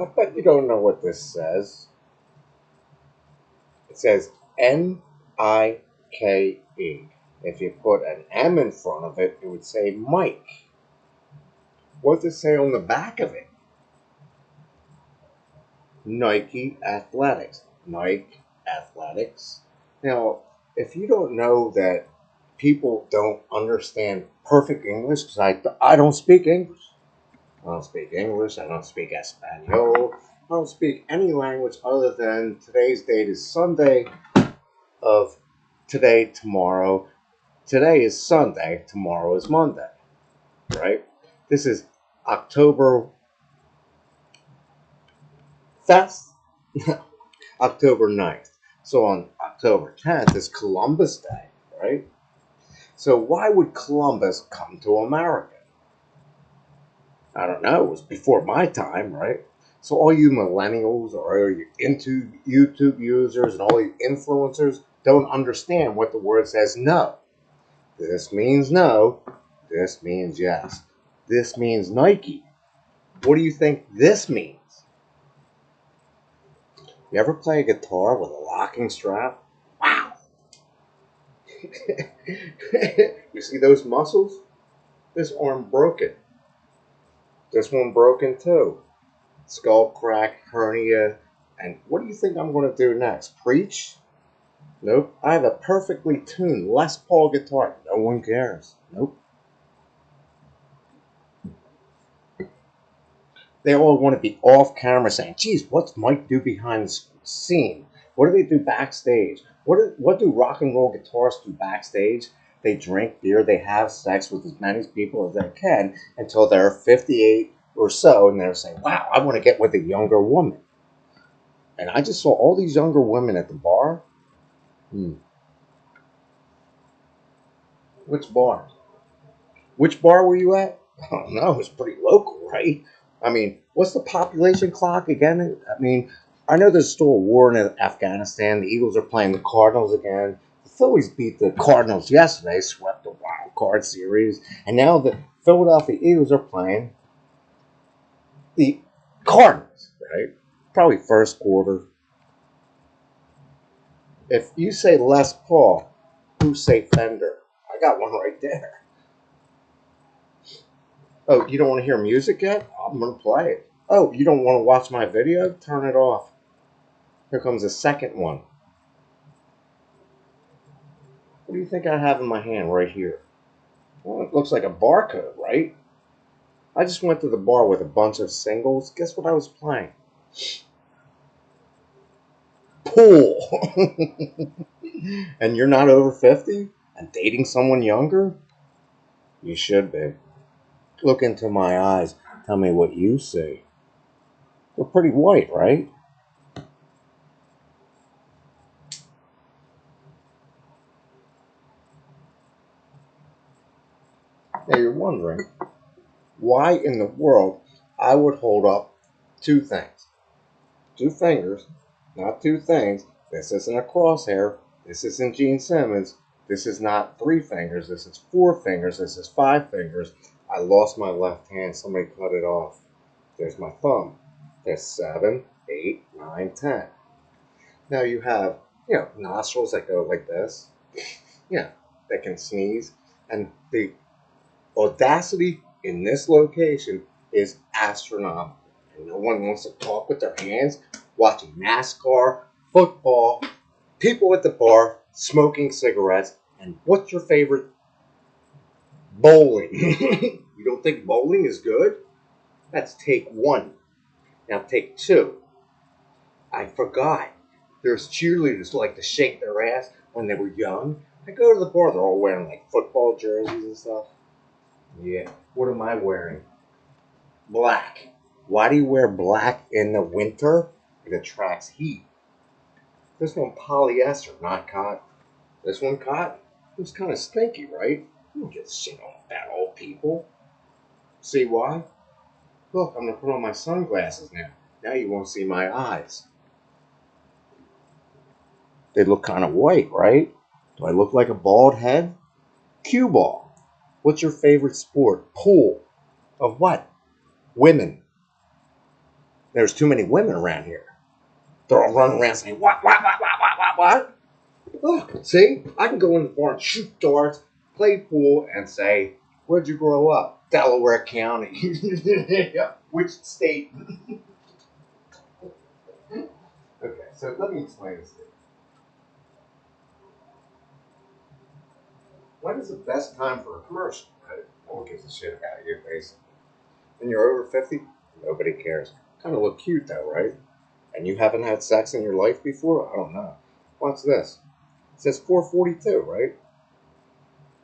I bet you don't know what this says. It says Nike. If you put an M in front of it, it would say Mike. What does it say on the back of it? Nike Athletics. Nike Athletics. Now, if you don't know that people don't understand perfect English, because I don't speak English. I don't speak English. I don't speak Espanol. I don't speak any language other than today's date is Sunday of today, tomorrow. Today is Sunday. Tomorrow is Monday, right? This is October. That's October 9th. So on October 10th is Columbus Day, right? So why would Columbus come to America? I don't know. It was before my time, right? So all you millennials or all you into YouTube users and all you influencers don't understand what the word says no. This means no. This means yes. This means Nike. What do you think this means? You ever play a guitar with a locking strap? Wow. You see those muscles? This arm broken. This one broken too. Skull crack, hernia. And what do you think I'm going to do next? Preach? Nope. I have a perfectly tuned Les Paul guitar. No one cares. Nope. They all want to be off camera saying, geez, what's Mike do behind the scene? What do they do backstage? What do rock and roll guitarists do backstage? They drink beer, they have sex with as many people as they can until they're 58 or so, and they're saying, wow, I want to get with a younger woman. And I just saw all these younger women at the bar. Which bar? Which bar were you at? Oh no, it's pretty local, right? I mean, what's the population clock again? I mean, I know there's still a war in Afghanistan. The Eagles are playing the Cardinals again. The Phillies beat the Cardinals yesterday, swept the wild card series, and now the Philadelphia Eagles are playing the Cardinals, right? Probably first quarter. If you say Les Paul, who say Fender? I got one right there. Oh, you don't want to hear music yet? I'm going to play it. Oh, you don't want to watch my video? Turn it off. Here comes the second one. What do you think I have in my hand right here? Well, it looks like a barcode, right? I just went to the bar with a bunch of singles. Guess what I was playing? Pool. And you're not over 50 and dating someone younger? You should be. Look into my eyes. Tell me what you see. We're pretty white, right? Now you're wondering why in the world I would hold up two things. Two fingers, not two things. This isn't a crosshair. This isn't Gene Simmons. This is not three fingers. This is four fingers. This is five fingers. I lost my left hand. Somebody cut it off. There's my thumb. There's 7, 8, 9, 10. Now you have, nostrils that go like this. That can sneeze. And the audacity in this location is astronomical. And no one wants to talk with their hands watching NASCAR, football, people at the bar smoking cigarettes. And what's your favorite? Bowling. You don't think bowling is good? That's take one. Now take two. I forgot. There's cheerleaders who like to shake their ass when they were young. I go to the bar, they're all wearing like football jerseys and stuff. Yeah. What am I wearing? Black. Why do you wear black in the winter? It attracts heat. This one polyester, not cotton. This one cotton. It's kind of stinky, right? You don't get shit on fat old people. See why? Look, I'm gonna put on my sunglasses now. Now you won't see my eyes. They look kind of white, right? Do I look like a bald head? Cue ball. What's your favorite sport? Pool. Of what? Women. There's too many women around here. They're all running around saying, what? Look, see? I can go in the bar and shoot darts, play pool, and say, where'd you grow up? Delaware County. Yeah. Which state? Okay, so let me explain this to you. When is the best time for a commercial? Right? No one gives a shit about you, basically. When you're over 50, nobody cares. Kind of look cute, though, right? And you haven't had sex in your life before? I don't know. Watch this. It says 442, right?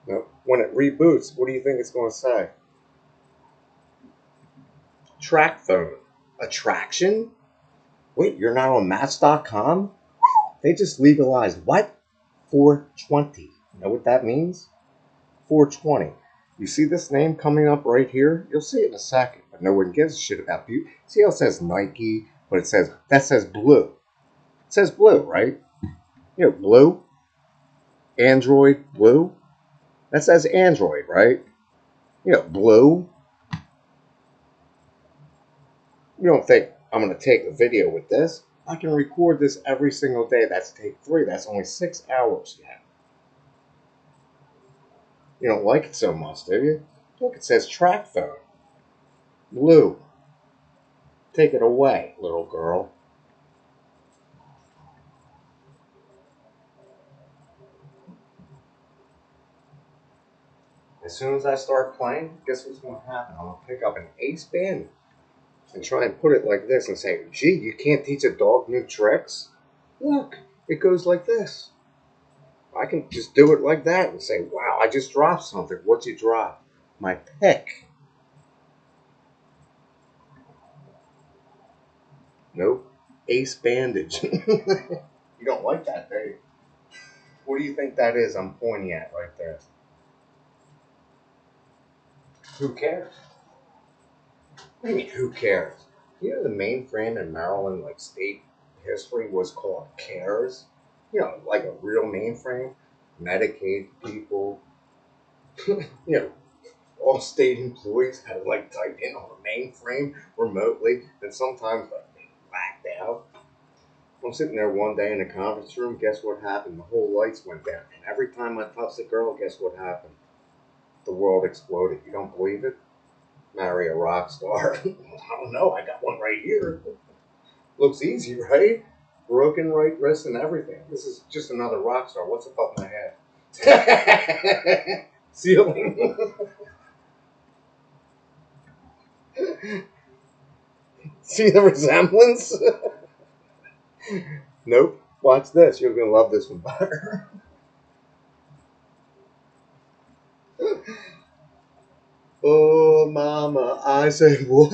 Now, when it reboots, what do you think it's going to say? Track phone. Attraction? Wait, you're not on Match.com? They just legalized what? 420. You know what that means? 420. You see this name coming up right here? You'll see it in a second, but no one gives a shit about you. See how it says Nike, but that says blue. It says blue, right? You know, blue, Android, blue. That says Android, right? You know, blue. You don't think I'm going to take a video with this? I can record this every single day. That's take 3. That's only 6 hours. Yeah. You don't like it so much, do you? Look, it says track phone. Blue. Take it away, little girl. As soon as I start playing, guess what's going to happen? I'm going to pick up an ace band and try and put it like this and say, gee, you can't teach a dog new tricks? Look, it goes like this. I can just do it like that and say, wow, I just dropped something. What'd you drop? My pick. Nope. Ace bandage. You don't like that, do you? What do you think that is I'm pointing at right there? Who cares? What do you mean, who cares? You know the mainframe in Maryland, like state history, was called CARES? You know, like a real mainframe? Medicaid people, you know, all state employees had to like type in on a mainframe remotely, and sometimes like they blacked out. I'm sitting there one day in the conference room, guess what happened? The whole lights went down. And every time I touched the girl, guess what happened? The world exploded. You don't believe it? Marry a rock star. I don't know. I got one right here. Looks easy, right? Broken right wrist and everything. This is just another rock star. What's above my head? Ceiling. See the resemblance? Nope. Watch this. You're going to love this one better. Oh, mama. I say, what?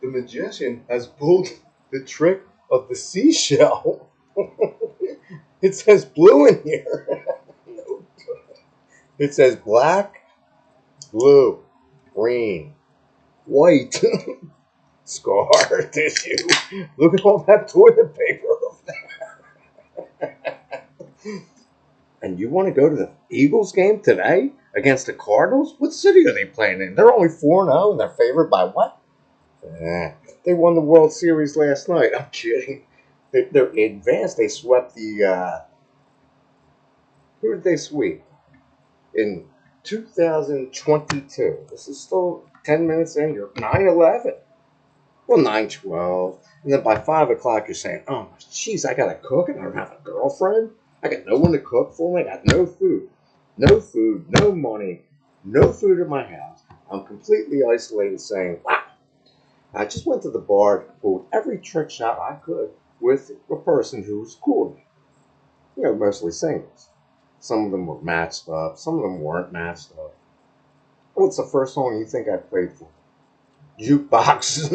The magician has pulled the trick of the seashell. It says blue in here. It says black, blue, green, white, scar tissue. Look at all that toilet paper over there. And you want to go to the Eagles game today against the Cardinals? What city are they playing in? They're only 4-0 and they're favored by what? They won the World Series last night. I'm kidding. They're advanced. They swept the. Who did they sweep? In 2022. This is still 10 minutes in. You're 9-11. Well, 9-12. And then by 5 o'clock, you're saying, oh, jeez, I got to cook and I don't have a girlfriend. I got no one to cook for me. I got no food. No food, no money, no food in my house. I'm completely isolated saying, wow. I just went to the bar and pulled every trick shot I could with a person who was cool with me. You know, mostly singles. Some of them were matched up, some of them weren't matched up. What's the first song you think I played for? Jukebox.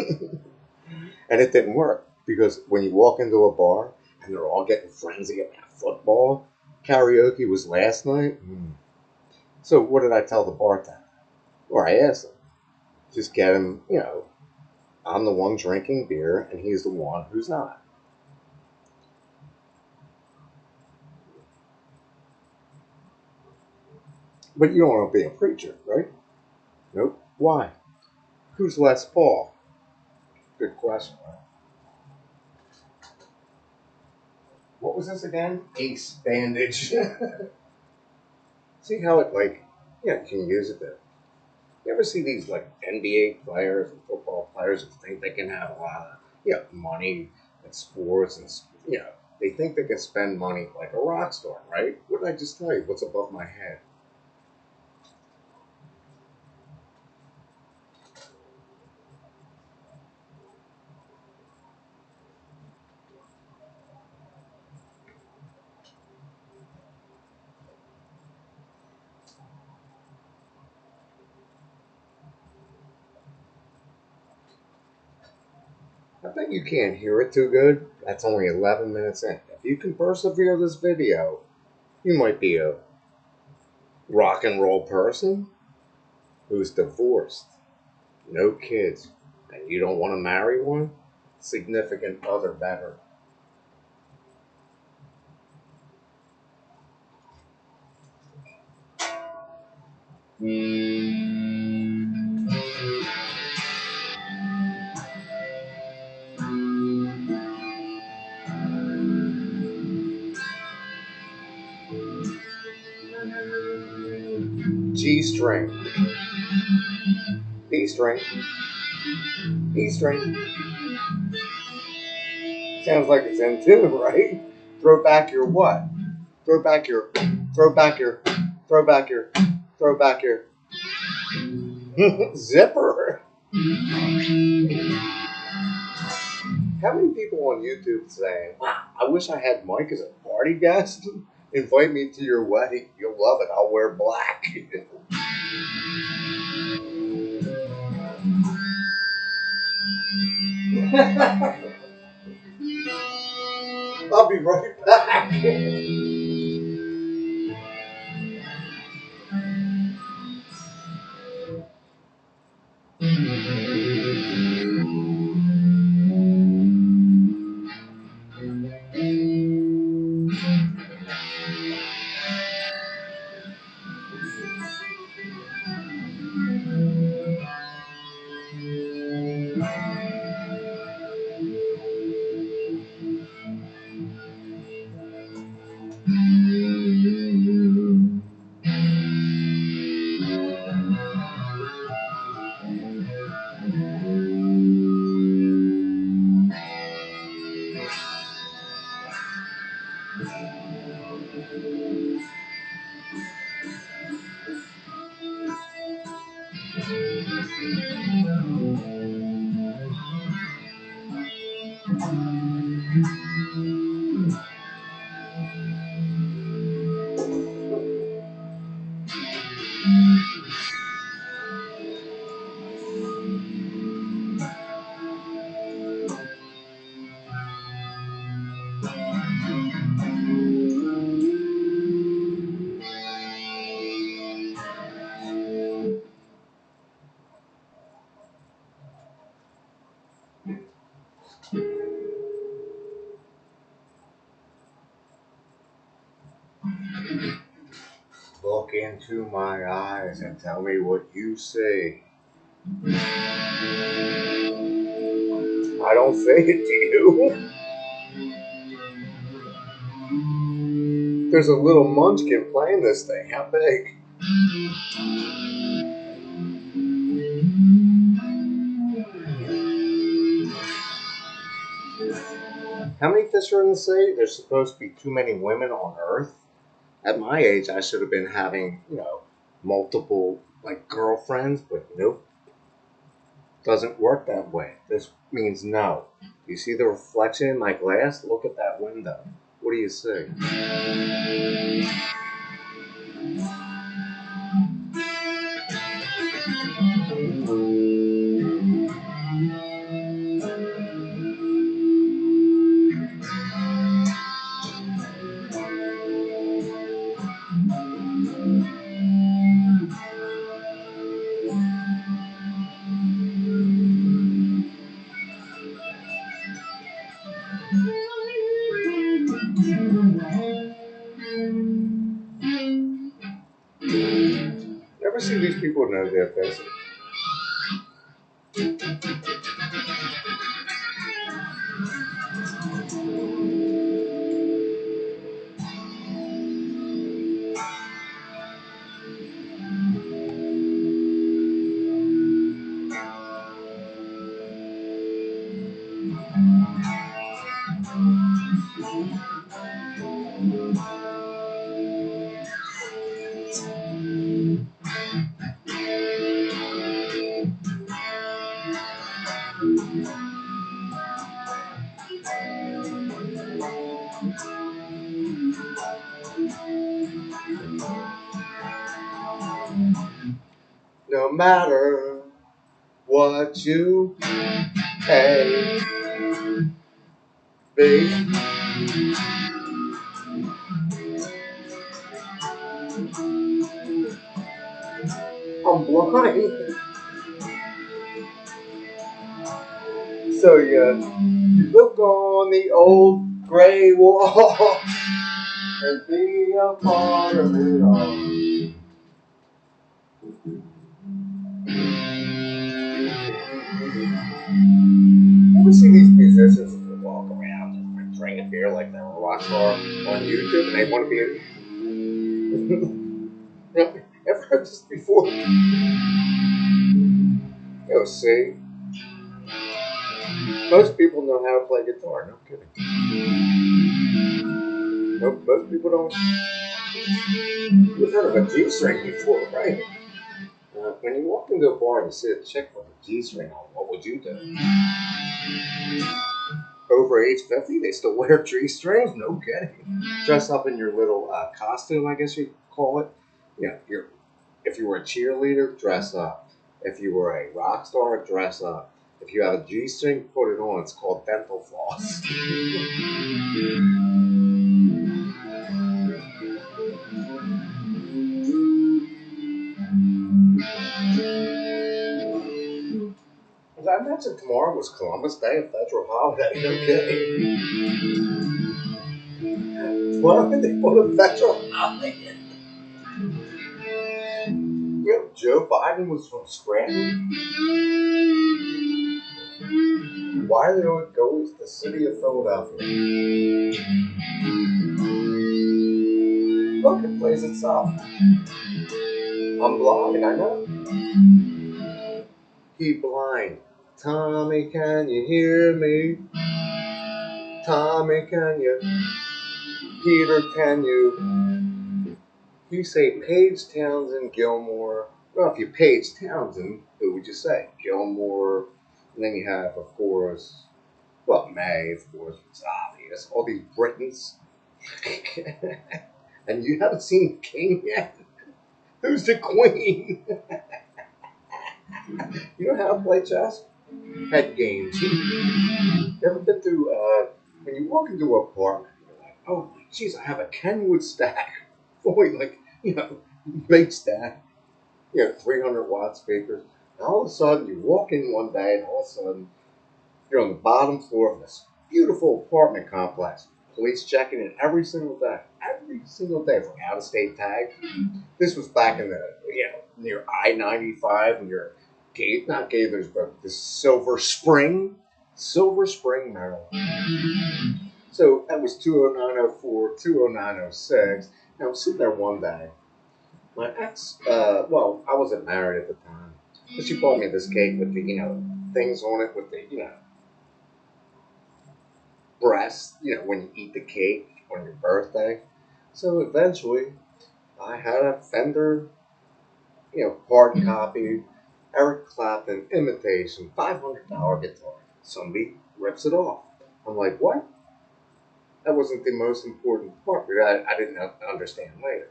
And it didn't work because when you walk into a bar and they're all getting frenzy about football, karaoke was last night. So what did I tell the bartender? Or I asked him, just get him, you know, I'm the one drinking beer and he's the one who's not. But you don't want to be a preacher, right? Nope. Why? Who's Les Paul? Good question. What was this again? Ace bandage. See how it you can use it there. You ever see these NBA players and football players who think they can have a lot of money and sports and they think they can spend money like a rock star, right? What did I just tell you? What's above my head? I bet you can't hear it too good. That's only 11 minutes in. If you can persevere this video, you might be a rock and roll person who's divorced, no kids, and you don't want to marry one. Significant other better. G string, B string, E string. Sounds like it's in tune, right? Throw back your what? Throw back your, throw back your, throw back your, throw back your zipper. How many people on YouTube saying, "Wow, I wish I had Mike as a party guest. Invite me to your wedding. You'll love it. I'll wear black." I'll be right back. Look into my eyes and tell me what you see. I don't say it to you. There's a little munchkin playing this thing. How big? How many fish are in the sea? There's supposed to be too many women on Earth. At my age, I should have been having, multiple girlfriends, but nope, doesn't work that way. This means no. You see the reflection in my glass? Look at that window. What do you see? Ever see these people know they're busy? matter what you pay, babe. I'm blind. So you look on the old gray wall and be a part of it all. You ever see these musicians who walk around and like, drink a beer like they're a rock star on YouTube and they want to be ever heard this before? See, most people know how to play guitar. No kidding. Nope, most people don't. You've heard of a G string before, right? When you walk into a bar and you see a chick with a G string on, what would you do? Over age 50, they still wear G strings? No kidding. Dress up in your little costume, I guess you call it. If you were a cheerleader, dress up. If you were a rock star, dress up. If you have a G string, put it on. It's called dental floss. As I mentioned, tomorrow was Columbus Day, a federal holiday. Okay. Why would they put a federal holiday in? Joe Biden was from Scranton. Why do they go to the city of Philadelphia? Look, it plays itself. I'm blind, I know. He blind. Tommy, can you hear me? Tommy, can you? Peter, can you? You say Page Townsend, Gilmore. Well, if you Page Townsend, who would you say? Gilmore. And then you have, of course, well, May, of course, it's obvious. All these Britons. And you haven't seen the King yet? Who's the Queen? You know how to play chess? Head games. You ever been through, when you walk into a park, you're like, oh, jeez, I have a Kenwood stack. Boy, like, big stack. 300 watt speakers. And all of a sudden, you walk in one day, and all of a sudden, you're on the bottom floor of this beautiful apartment complex. Police checking in every single day. Every single day for out-of-state tags. This was back in the, near I-95 and your not Gaithersburg, the Silver Spring, Maryland. So that was 20904, 20906. And I was sitting there one day. My ex, well, I wasn't married at the time, but she bought me this cake with the, things on it with the, breast, when you eat the cake on your birthday. So eventually, I had a Fender, hard copy, Eric Clapton imitation, $500 guitar. Somebody rips it off. I'm like, what? That wasn't the most important part, but I didn't understand later.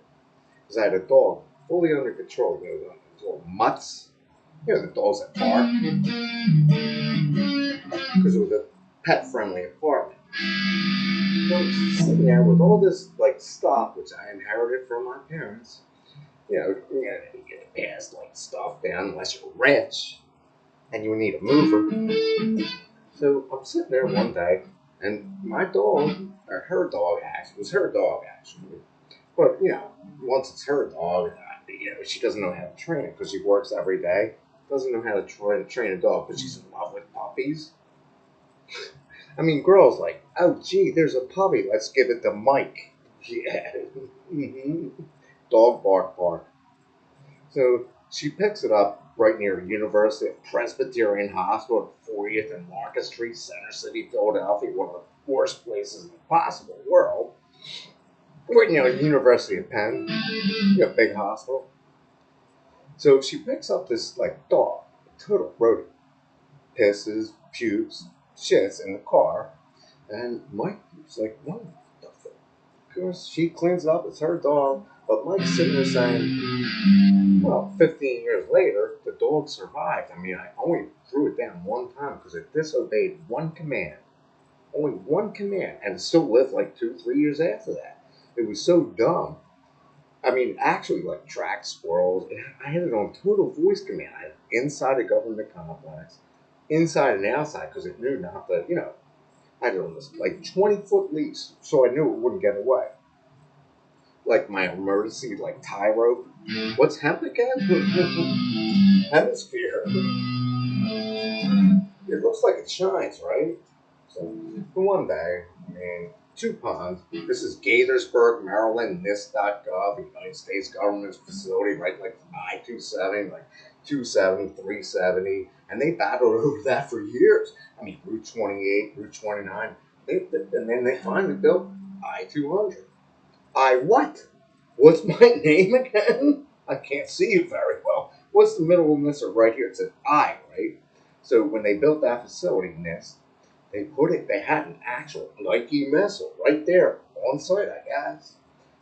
Because I had a dog fully under control. Those little mutts. The dogs that bark. Because it was a pet-friendly apartment. So I'm sitting there with all this stuff, which I inherited from my parents. You get passed stuff down unless you're rich and you need a mover. So I'm sitting there one day, and my dog, or her dog actually, it was her dog actually. But once it's her dog, she doesn't know how to train it because she works every day. Doesn't know how to train a dog, but she's in love with puppies. I mean, girls like, oh, gee, there's a puppy. Let's give it to Mike. Yeah. Dog bark bark. So she picks it up right near University of Presbyterian Hospital at 40th and Market Street, Center City, Philadelphia, one of the worst places in the possible world. Right University of Penn, big hospital. So she picks up this dog, total rodent, pisses, pukes, shits in the car, and Mike was like, no, the fuck? Of course, she cleans it up. It's her dog, but Mike's sitting there saying, Well, 15 years later, the dog survived. I mean, I only threw it down one time because it disobeyed one command. Only one command, and it still lived like 2, 3 years after that. It was so dumb. I mean, actually, like track squirrels. I had it on total voice command. I had it inside the government complex, inside and outside, because it knew not to, I had it on this like 20-foot leash, so I knew it wouldn't get away. Like my emergency, like tie rope. What's hemp again? Hemisphere. It looks like it shines, right? So, one day, I mean, two ponds. This is Gaithersburg, Maryland, NIST.gov, United States government's facility, right? Like I-270, like 270, 370. And they battled over that for years. I mean, Route 28, Route 29. And then they finally built I-200. I what? What's my name again? I can't see you very well. What's the middle initial right here? It says I, right? So when they built that facility, NIST, they had an actual Nike missile right there on site, I guess.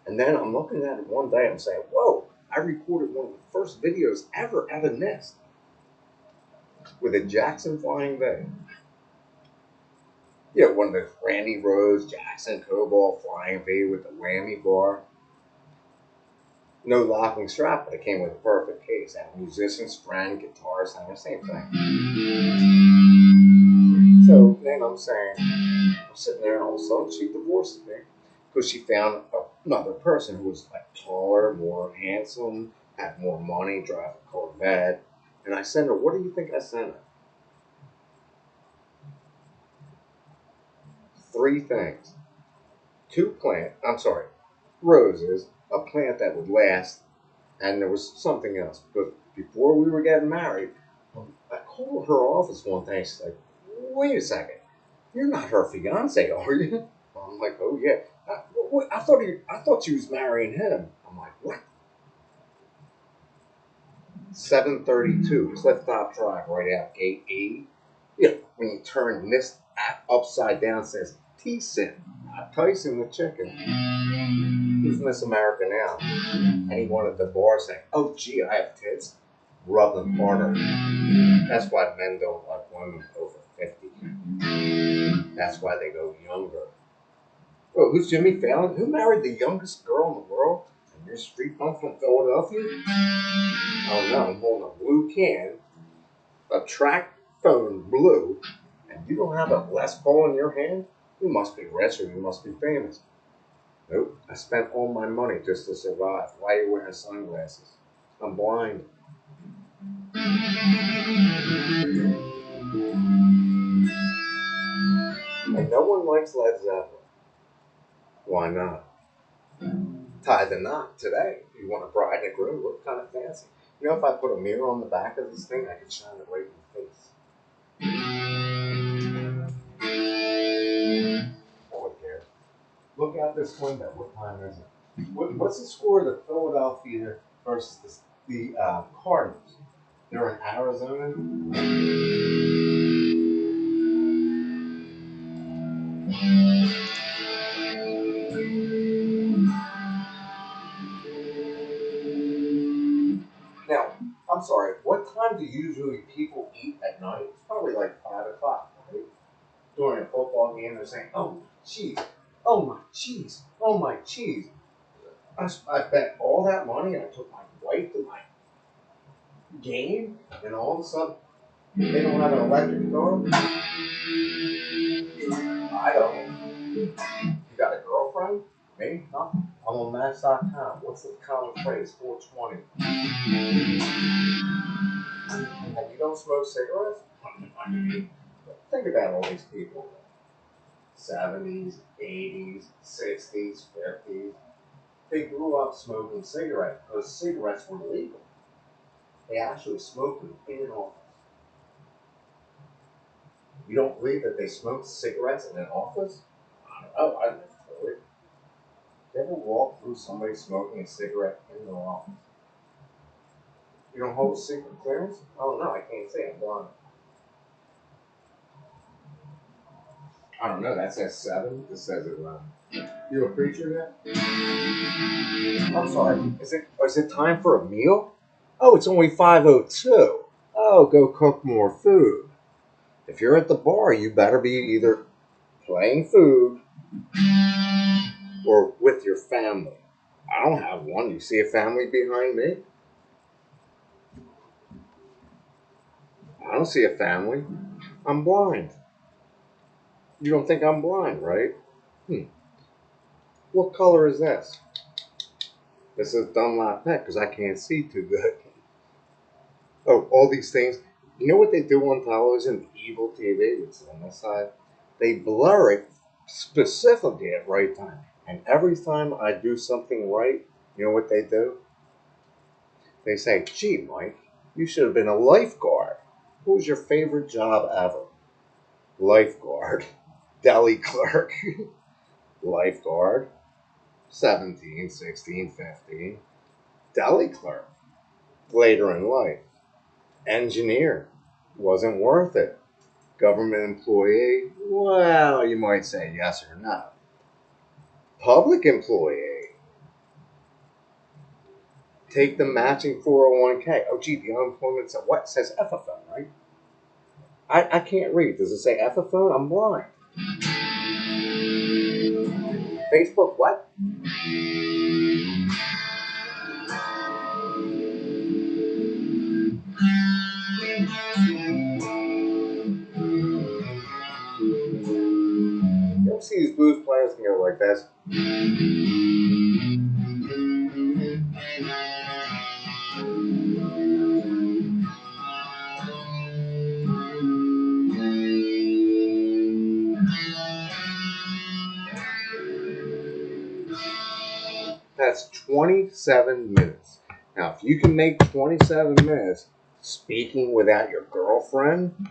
And then I'm looking at it one day, I'm saying, whoa, I recorded one of the first videos ever at a NIST with a Jackson Flying V. Yeah, one of those Randy Rose Jackson Cobalt Flying V with the whammy bar. No locking strap, but it came with a perfect case. And musician's friend, guitarist, and the same thing. So then I'm saying, I'm sitting there, and all of a sudden she divorces me because she found another person who was like taller, more handsome, had more money, drive a Corvette. And I sent her, what do you think I sent her? 3 things. Roses, a plant that would last, and there was something else. But before we were getting married, I called her office one day. She's like, "Wait a second, you're not her fiance, are you?" I'm like, "Oh yeah." I thought you was marrying him. I'm like, "What?" 732 Clifftop Drive, right out gate E. Yeah, when you turn this upside down, it says T-Sin, not Tyson the chicken. Who's Miss America now? And he wanted the bar saying, "Oh gee, I have tits." Rub them harder. That's why men don't like women over 50. That's why they go younger. Oh, who's Jimmy Fallon? Who married the youngest girl in the world? And you're street punk from Philadelphia? Oh no, I'm holding a blue can, a track phone blue, and you don't have a Les Paul in your hand? You must be rich or you must be famous. Nope, I spent all my money just to survive. Why are you wearing sunglasses? I'm blind. And no one likes Led Zeppelin. Why not? Tie the knot today. You want a bride and a groom, look kind of fancy. If I put a mirror on the back of this thing, I could shine it right in the face. No one cares. Look out this window. What time is it? What's the score of the Philadelphia versus the Cardinals? They're in Arizona. Now, I'm sorry. What time do usually people eat at night? It's probably like 5 o'clock, right? During a football game, they're saying, "Oh, cheese! Oh my cheese! Oh my cheese!" I spent all that money. I took my wife to my game, and all of a sudden, they don't have an electric car. I don't. You got a girlfriend? Me? Nothing. I'm on Match.com. What's the common phrase? 420. And you don't smoke cigarettes? Think about all these people. 70s, 80s, 60s, 50s. They grew up smoking cigarettes because cigarettes were legal. They actually smoked them in an office. You don't believe that they smoked cigarettes in an office? I don't know. I never do it. You ever walk through somebody smoking a cigarette in their office? You don't hold a secret clearance? Oh no, I can't say I'm blind. I don't know. That says 7. This says 11. You a preacher yet? I'm sorry. Is it time for a meal? Oh, it's only 5:02. Oh, go cook more food. If you're at the bar, you better be either playing food or with your family. I don't have one. You see a family behind me? I don't see a family. I'm blind. You don't think I'm blind, right? Hmm. What color is this? This is Dunlop Pet because I can't see too good. Oh, all these things. You know what they do on television? Evil TV, it's on this side. They blur it specifically at right time. And every time I do something right, you know what they do? They say, gee, Mike, you should have been a lifeguard. What was your favorite job ever? Lifeguard. Deli clerk. Lifeguard. 17, 16, 15. Deli clerk. Later in life. Engineer. Wasn't worth it. Government employee? Well, you might say yes or no. Public employee? Take the matching 401k. Oh, gee, the unemployment says what? It says FFO, right? I can't read. Does it say FFO? I'm blind. Facebook, what? You ever see these blues players can go like this? That's 27 minutes. Now, if you can make 27 minutes speaking without your girlfriend,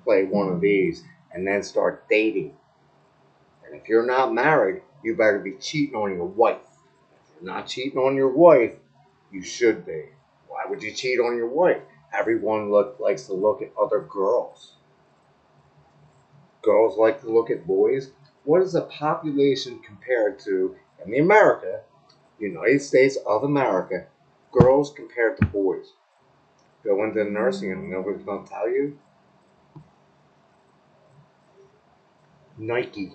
play one of these and then start dating. And if you're not married, you better be cheating on your wife. If you're not cheating on your wife, you should be. Why would you cheat on your wife? Everyone likes to look at other girls. Girls like to look at boys. What is the population compared to, in the America, United States of America, girls compared to boys? Go into nursing and nobody's going to tell you. Nike.